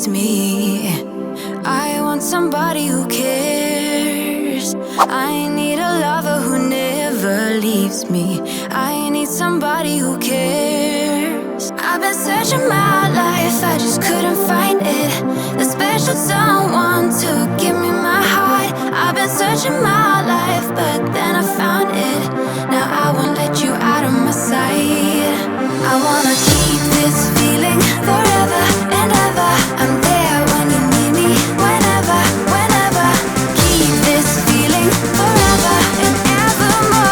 needs me. I want somebody who cares. I need a lover who never leaves me. I need somebody who cares. I've been searching my life, I just couldn't find it. The special someone to give me my heart. I've been searching my life, but then I found it. Now I won't let you out of my sight. I wanna keep this feeling forever and ever. I'm there when you need me, whenever, whenever. Keep this feeling forever and evermore.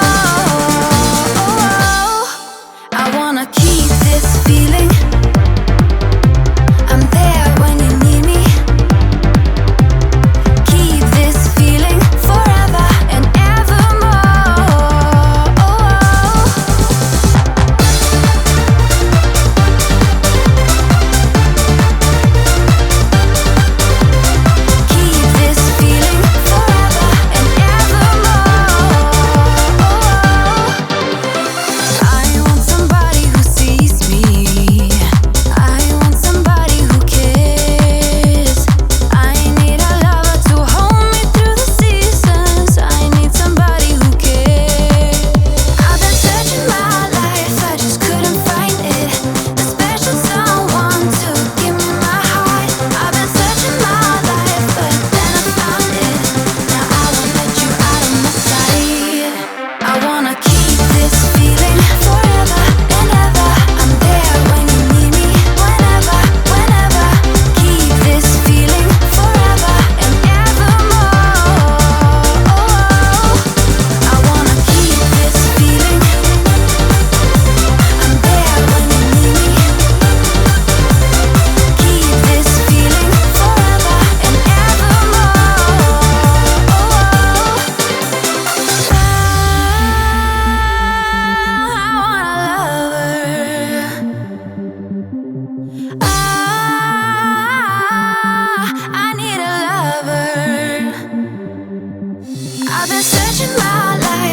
I wanna keep this feeling. I'm there when you need me. Keep this feeling forever and evermore. Keep this feeling forever and evermore. I want somebody who sees me. I want somebody who cares. I need a lover to hold me through the seasons. I need somebody who cares. I've been searching my life, I just couldn't find it. The special someone to give me my heart. I've been searching my life, but then I found it. Now I won't let you out of my sight. I wanna keep this feeling forever and ever. I'm there when you need me, whenever, whenever. Keep this feeling forever and evermore. I wanna keep this feeling. I'm there when you need me. Keep this feeling forever and evermore. I need a lover. I've been searching my life.